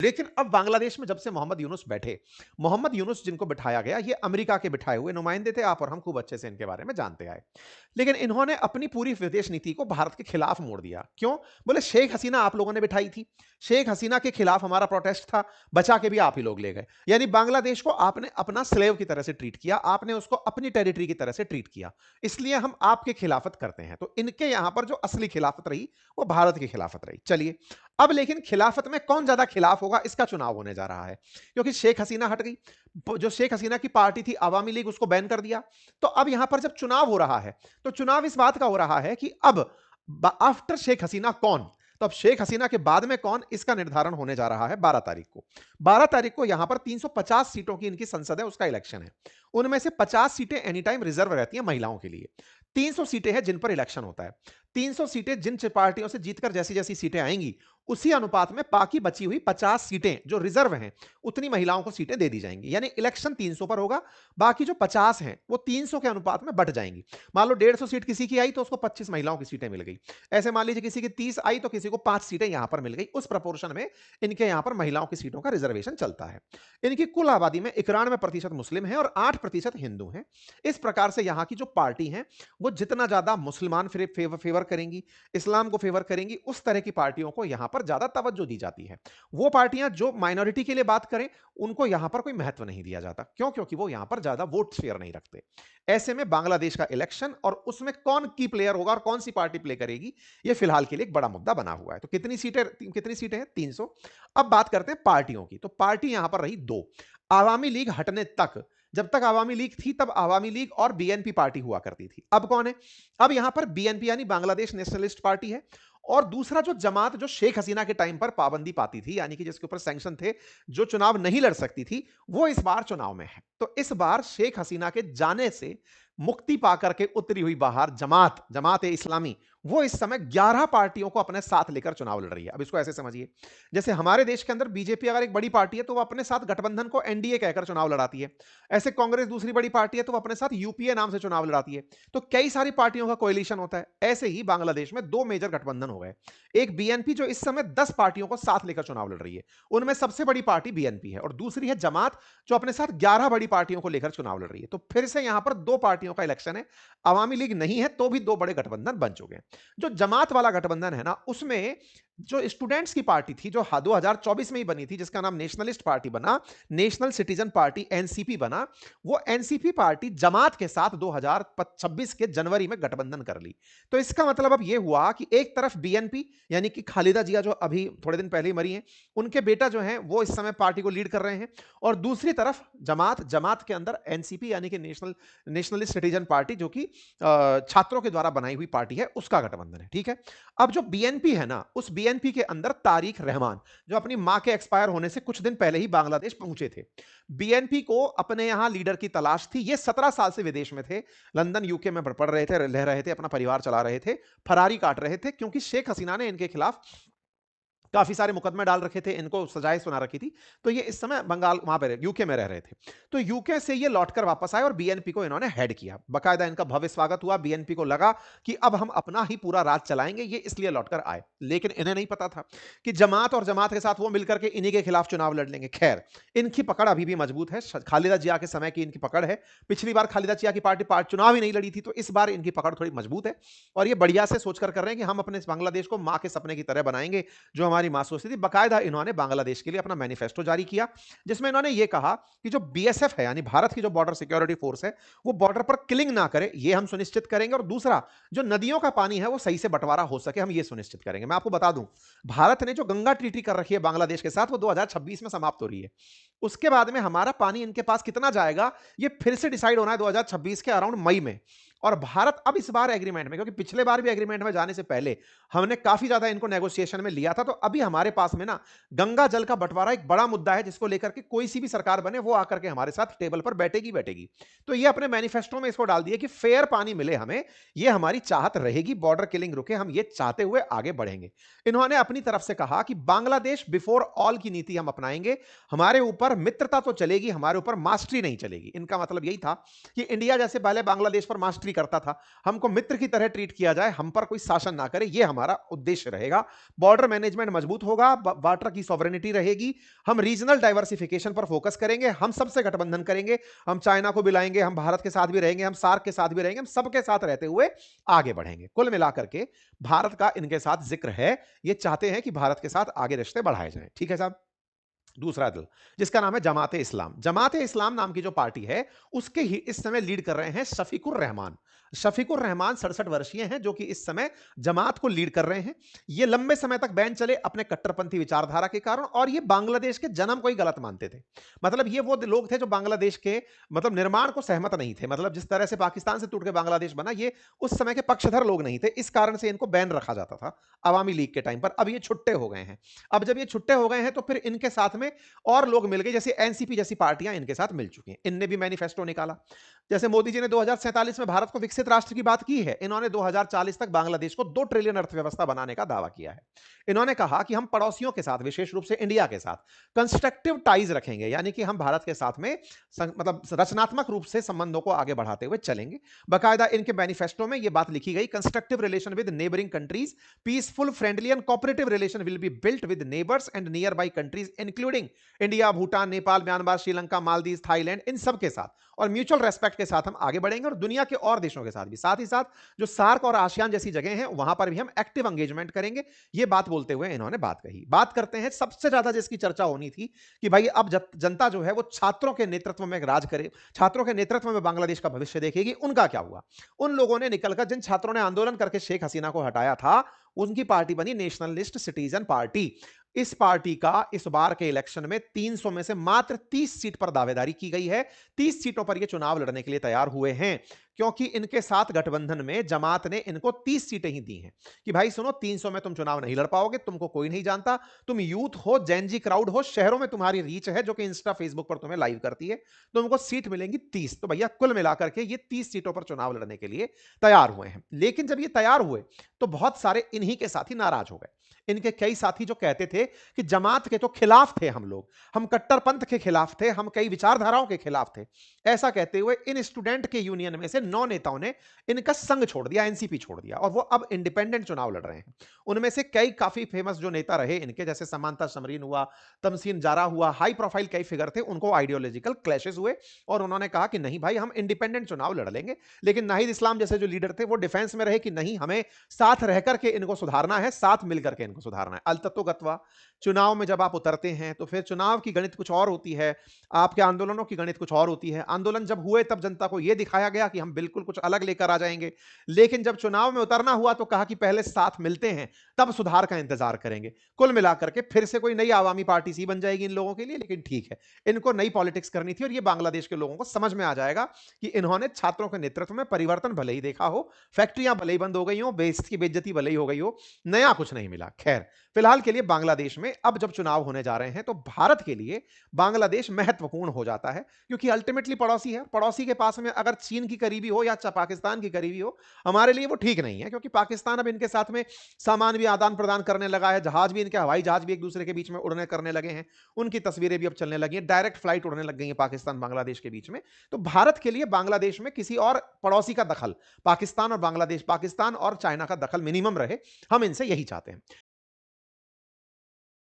लेकिन अब बांग्लादेश में जब से मोहम्मद यूनुस बैठे, मोहम्मद यूनुस जिनको बिठाया गया, ये अमेरिका के बिठाए हुए नुमाइंदे थे, आप और हम खूब अच्छे से इनके बारे में जानते आए। लेकिन इन्होंने अपनी पूरी विदेश नीति को भारत के खिलाफ मोड़ दिया। क्यों? बोले शेख हसीना आप लोगों ने बिठाई थी, शेख हसीना के खिलाफ हमारा प्रोटेस्ट था, बचा के भी आप ही लोग ले गए। यानी बांग्लादेश को आपने अपना स्लेव की तरह से ट्रीट किया, आपने उसको अपनी टेरिटरी की तरह से ट्रीट किया, इसलिए हम आपके खिलाफत करते हैं। तो इनके यहां पर जो असली खिलाफत रही वो भारत की खिलाफत रही। चलिए, अब लेकिन खिलाफत में कौन ज्यादा खिलाफ होगा, इसका चुनाव होने जा रहा है। क्योंकि शेख हसीना हट गई, जो शेख हसीना की पार्टी थी आवामी लीग, उसको बैन कर दिया। तो अब यहां पर जब चुनाव हो रहा है, तो चुनाव इस बात का हो रहा है कि अब आफ्टर शेख हसीना कौन, तो अब शेख हसीना के बाद में कौन, इसका निर्धारण होने जा रहा है 12 तारीख को। 12 तारीख को यहां पर 350 सीटों की इनकी संसद है, उसका इलेक्शन है। उनमें से 50 सीटें एनी टाइम रिजर्व रहती हैं महिलाओं के लिए। 300 सीटें हैं जिन पर इलेक्शन होता है। 300 सीटें जिन पार्टियों से जीतकर जैसी जैसी सीटें आएंगी, उसी अनुपात में बाकी बची हुई 50 सीटें जो रिजर्व हैं, उतनी महिलाओं को सीटें दे दी जाएंगी। यानी इलेक्शन 300 पर होगा, बाकी जो 50 हैं वो 300 के अनुपात में बट जाएंगी। मान लो 150 सीट किसी की आई तो उसको 25 महिलाओं की सीटें मिल गई। ऐसे मान लीजिए किसी की 30 आई तो किसी को 5 सीटें यहां पर मिल गई। उस प्रपोर्शन में इनके यहां पर महिलाओं की सीटों का रिजर्वेशन चलता है। इनकी कुल आबादी में 91% मुस्लिम है और 8% हिंदू हैं। इस प्रकार से यहां की जो पार्टी है वो जितना ज्यादा मुसलमान फेवर करेंगी, इस्लाम को फेवर करेंगी, उस तरह की पार्टियों को यहां पर ज्यादा तवज्जो दी जाती है। वो पार्टियां जो माइनॉरिटी के लिए बात करें, उनको यहां पर कोई महत्व नहीं दिया जाता। क्यों? क्योंकि वो यहां पर ज्यादा वोट शेयर नहीं रखते। ऐसे में बांग्लादेश का इलेक्शन और उसमें कौन की प्लेयर होगा और कौन सी पार्टी प्ले करेगी, यह फिलहाल के लिए एक बड़ा मुद्दा बना हुआ है। तो कितनी सीटें हैं? 300। अब बात करते हैं पार्टियों की। तो पार्टी यहां पर रही दो। आवामी लीग हटने तक, जब तक आवामी लीग थी तब आवामी लीग और बीएनपी पार्टी हुआ करती थी। अब कौन है? अब यहां पर बीएनपी यानी बांग्लादेश नेशनलिस्ट पार्टी है। और दूसरा जो जमात, जो शेख हसीना के टाइम पर पाबंदी पाती थी, यानी कि जिसके ऊपर सैंक्शन थे, जो चुनाव नहीं लड़ सकती थी, वो इस बार चुनाव में है। तो इस बार शेख हसीना के जाने से मुक्ति पाकर के उतरी हुई बाहर जमात, जमात ए इस्लामी, वो इस समय 11 पार्टियों को अपने साथ लेकर चुनाव लड़ रही है। अब इसको ऐसे समझिए, जैसे हमारे देश के अंदर बीजेपी अगर एक बड़ी पार्टी है तो वो अपने साथ गठबंधन को एनडीए कहकर चुनाव लड़ाती है। ऐसे कांग्रेस दूसरी बड़ी पार्टी है तो वो अपने साथ यूपीए नाम से चुनाव लड़ाती है। तो कई सारी पार्टियों का कोएलिशन होता है। ऐसे ही बांग्लादेश में दो मेजर गठबंधन हो गए। एक बीएनपी जो इस समय 10 पार्टियों को साथ लेकर चुनाव लड़ रही है, उनमें सबसे बड़ी पार्टी बीएनपी है, और दूसरी है जमात जो अपने साथ 11 बड़ी पार्टियों को लेकर चुनाव लड़ रही है। तो फिर से यहां पर दो पार्टियों का इलेक्शन है। अवामी लीग नहीं है तो भी दो बड़े गठबंधन बन चुके हैं। जो जमात वाला गठबंधन है ना, उसमें जो स्टूडेंट्स की पार्टी थी जो 2024 में ही बनी थी, जिसका नाम नेशनलिस्ट पार्टी बना, नेशनल सिटीजन पार्टी एनसीपी बना, वो एनसीपी पार्टी जमात के साथ 2026 के जनवरी में गठबंधन कर ली। तो इसका मतलब अब यह हुआ कि एक तरफ बीएनपी यानी कि खालिदा जिया जो अभी थोड़े दिन पहले ही मरी हैं, उनके बेटा जो हैं वो इस समय पार्टी को लीड कर रहे हैं, और दूसरी तरफ जमात, जमात के अंदर एनसीपी यानी कि नेशनलिस्ट सिटीजन पार्टी जो कि छात्रों के द्वारा बनाई हुई पार्टी है, उसका गठबंधन है। ठीक है। अब जो बीएनपी है ना, उस बीएनपी के अंदर तारिक रहमान जो अपनी मां के एक्सपायर होने से कुछ दिन पहले ही बांग्लादेश पहुंचे थे। बीएनपी को अपने यहां लीडर की तलाश थी। ये 17 साल से विदेश में थे, लंदन यूके में पढ़ रहे थे, रह रहे थे, अपना परिवार चला रहे थे, फरारी काट रहे थे, क्योंकि शेख हसीना ने इनके खिलाफ काफी सारे मुकदमे डाल रखे थे, इनको सजाएं सुना रखी थी। तो ये इस समय बंगाल, वहां पर यूके में रह रहे थे। तो यूके से ये लौटकर वापस आए और बीएनपी को इन्होंने हेड किया। बकायदा इनका भव्य स्वागत हुआ। बीएनपी को लगा कि अब हम अपना ही पूरा राज चलाएंगे, ये इसलिए लौटकर आए। लेकिन इन्हें नहीं पता था कि जमात और जमात के साथ वो मिलकर के इन्हीं के खिलाफ चुनाव लड़ लेंगे। खैर, इनकी पकड़ अभी भी मजबूत है। खालिदा जिया के समय की इनकी पकड़ है। पिछली बार खालिदा जिया की पार्टी चुनाव ही नहीं लड़ी थी, तो इस बार इनकी पकड़ थोड़ी मजबूत है। और ये बढ़िया से सोचकर कर रहे हैं कि हम अपने बांग्लादेश को मां के सपने की तरह बनाएंगे, जो हमारी मां सोचती थी। बाकायदा इन्होंने बांग्लादेश के लिए अपना मैनिफेस्टो जारी किया, जिसमें इन्होंने यह कहा कि जो बीएसएफ है यानी भारत की जो बॉर्डर सिक्योरिटी फोर्स है, वो बॉर्डर पर किलिंग ना करे, ये हम सुनिश्चित करेंगे। और दूसरा, जो नदियों का पानी है वो सही से बंटवारा हो सके, हम ये सुनिश्चित करेंगे। मैं आपको बता दूं, भारत ने जो गंगा ट्रीटी कर रखी है बांग्लादेश के साथ, वो 2026 में समाप्त हो रही है। उसके बाद में हमारा पानी इनके पास कितना जाएगा, ये फिर से डिसाइड होना है 2026 के अराउंड मई में। और भारत अब इस बार एग्रीमेंट में, क्योंकि पिछले बार भी एग्रीमेंट में जाने से पहले हमने काफी ज्यादा इनको नेगोशिएशन में लिया था, तो अभी हमारे पास में ना गंगा जल का बंटवारा एक बड़ा मुद्दा है, जिसको लेकर के कोई सी भी सरकार बने वो आकर के हमारे साथ टेबल पर बैठेगी बैठेगी। तो ये अपने मैनिफेस्टो में इसको डाल दिया कि फेयर पानी मिले हमें, ये हमारी चाहत रहेगी, बॉर्डर किलिंग रुके, हम ये चाहते हुए आगे बढ़ेंगे। इन्होंने अपनी तरफ से कहा कि बांग्लादेश बिफोर ऑल की नीति हम अपनाएंगे, हमारे ऊपर मित्रता तो चलेगी, हमारे ऊपर मास्टरी नहीं चलेगी। इनका मतलब यही था कि इंडिया जैसे पहले बांग्लादेश पर मास्टरी फ्रेंडली करता था, हमको मित्र की तरह ट्रीट किया जाए, हम पर कोई शासन ना करे, ये हमारा उद्देश्य रहेगा। बॉर्डर मैनेजमेंट मजबूत होगा, वाटर की सॉवरेनिटी रहेगी, हम रीजनल डाइवर्सिफिकेशन पर फोकस करेंगे, हम सबसे गठबंधन करेंगे, हम चाइना को बुलाएंगे, हम भारत के साथ भी रहेंगे, हम सार्क के साथ भी रहेंगे, हम सबके साथ रहते हुए आगे बढ़ेंगे। कुल मिलाकर के भारत का इनके साथ जिक्र है, ये चाहते हैं कि भारत के साथ आगे रिश्ते बढ़ाए जाएं। ठीक है साहब। दूसरा दल जिसका नाम है जमाते इस्लाम, जमाते इस्लाम नाम की जो पार्टी है उसके ही इस समय लीड कर रहे हैं शफीकुर रहमान। शफीकुर रहमान 67 वर्षीय हैं जो कि इस समय जमात को लीड कर रहे हैं। ये लंबे समय तक बैन चले अपने कट्टरपंथी विचारधारा के कारण, और ये बांग्लादेश के जन्म को ही गलत मानते थे। मतलब ये वो लोग थे जो बांग्लादेश के मतलब निर्माण को सहमत नहीं थे। मतलब जिस तरह से पाकिस्तान से टूट के बांग्लादेश बना, ये उस समय के पक्षधर लोग नहीं थे, इस कारण से इनको बैन रखा जाता था अवामी लीग के टाइम पर। अब ये छुट्टे हो गए हैं। अब जब ये छुट्टे हो गए हैं तो फिर इनके साथ में और लोग मिल गए, जैसे एनसीपी जैसी पार्टियां इनके साथ मिल चुकी हैं। इनने भी मैनिफेस्टो निकाला। जैसे मोदी जी ने 2047 में भारत को विकसित राष्ट्र की बात की है, इन्होंने 2040 तक बांग्लादेश को 2 ट्रिलियन अर्थव्यवस्था बनाने का दावा किया है। इन्होंने कहा कि हम पड़ोसियों के साथ, विशेष रूप से इंडिया के साथ कंस्ट्रक्टिव टाइज रखेंगे, यानी कि हम भारत के साथ में मतलब रचनात्मक रूप से संबंधों को आगे बढ़ाते हुए चलेंगे। बाकायदा इनके मैनिफेस्टो में यह बात लिखी गई, constructive relation with neighbouring countries, peaceful, friendly and cooperative relation will be built with neighbours and nearby countries including India, Bhutan, Nepal, Myanmar, Sri Lanka, Maldives, Thailand, इन सब के साथ, और म्यूचुअल रेस्पेक्ट के साथ हम आगे बढ़ेंगे, और दुनिया के और देशों के साथ भी। साथ ही साथ जो सार्क और आसियान जैसी जगह हैं वहां पर भी हम एक्टिव एंगेजमेंट करेंगे। ये बात बोलते हुए इन्होंने बात कही। बात करते हैं सबसे ज्यादा जिसकी चर्चा होनी थी कि भाई अब जनता जो है वो छात्रों के नेतृत्व में राज करे, छात्रों के नेतृत्व में बांग्लादेश का भविष्य देखेगी। उनका क्या हुआ? उन लोगों ने निकलकर, जिन छात्रों ने आंदोलन करके शेख हसीना को हटाया था, उनकी पार्टी बनी नेशनलिस्ट सिटीजन पार्टी। इस पार्टी का इस बार के इलेक्शन में 300 में से मात्र 30 सीट पर दावेदारी की गई है। 30 सीटों पर ये चुनाव लड़ने के लिए तैयार हुए हैं, क्योंकि इनके साथ गठबंधन में जमात ने इनको 30 सीटें ही दी हैं कि भाई सुनो, 300 में तुम चुनाव नहीं लड़ पाओगे, तुमको कोई नहीं जानता, तुम यूथ हो, जेनजी क्राउड हो, शहरों में तुम्हारी रीच है जो कि इंस्टा फेसबुक पर तुम्हें लाइव करती है, तुमको सीट मिलेंगी 30। तो भैया कुल मिलाकर के ये 30 सीटों पर चुनाव लड़ने के लिए तैयार हुए हैं। लेकिन जब ये तैयार हुए तो बहुत सारे इन्हीं के साथी नाराज हो गए। इनके कई साथी जो कहते थे कि जमात के तो खिलाफ थे हम लोग, हम कट्टरपंथ के खिलाफ थे, हम कई विचारधाराओं के खिलाफ थे, ऐसा कहते हुए इन स्टूडेंट के यूनियन में से 9 नेताओं ने इनका संग छोड़ दिया, एनसीपी छोड़ दिया, और वो अब इंडिपेंडेंट चुनाव लड़ रहे हैं। उनमें से कई काफी फेमस जो नेता रहे इनके, जैसे समांता समरीन हुआ, तमसीन जारा हुआ, हाई प्रोफाइल कई फिगर थे, उनको आइडियोलॉजिकल क्लैशेस हुए और उन्होंने कहा कि नहीं भाई, हम इंडिपेंडेंट चुनाव लड़ लेंगे। लेकिन नाहिद इस्लाम जैसे जो लीडर थे वो डिफेंस में रहे कि नहीं, हमें साथ रह करके इनको सुधारना है, साथ मिलकर के इनको सुधारना है। अलतत्वगत्वा चुनाव में जब आप उतरते हैं तो फिर चुनाव की गणित कुछ और होती है, आपके आंदोलनों की गणित कुछ और होती है। आंदोलन जब हुए तब जनता को यह दिखाया गया कि हम बिल्कुल कुछ अलग लेकर आ जाएंगे, लेकिन जब चुनाव में उतरना हुआ तो कहा कि पहले साथ मिलते हैं, तब सुधार का इंतजार करेंगे। कुल मिलाकर के फिर से कोई नई आवामी पार्टी सी बन जाएगी इन लोगों के लिए, लेकिन ठीक है, इनको नई पॉलिटिक्स करनी थी और ये बांग्लादेश के लोगों को समझ में आ जाएगा कि इन्होंने छात्रों के नेतृत्व में परिवर्तन भले ही देखा हो, फैक्ट्रियां भले ही बंद हो गई हो, बेइज्जती भले ही हो गई हो, नया कुछ नहीं मिला। खैर, फिलहाल के लिए बांग्लादेश में अब जब चुनाव होने जा रहे हैं तो भारत के लिए बांग्लादेश महत्वपूर्ण हो जाता है, क्योंकि अल्टीमेटली पड़ोसी है। पड़ोसी के पास में अगर चीन की करीबी हो या पाकिस्तान की करीबी हो, हमारे लिए वो ठीक नहीं है, क्योंकि पाकिस्तान अब इनके साथ में सामान भी आदान प्रदान करने लगा है, जहाज भी, इनके हवाई जहाज भी एक दूसरे के बीच में उड़ने करने लगे हैं, उनकी तस्वीरें भी अब चलने लगी हैं, डायरेक्ट फ्लाइट उड़ने लग गई है पाकिस्तान बांग्लादेश के बीच में। तो भारत के लिए बांग्लादेश में किसी और पड़ोसी का दखल, पाकिस्तान और बांग्लादेश, पाकिस्तान और चाइना का दखल मिनिमम रहे, हम इनसे यही चाहते हैं।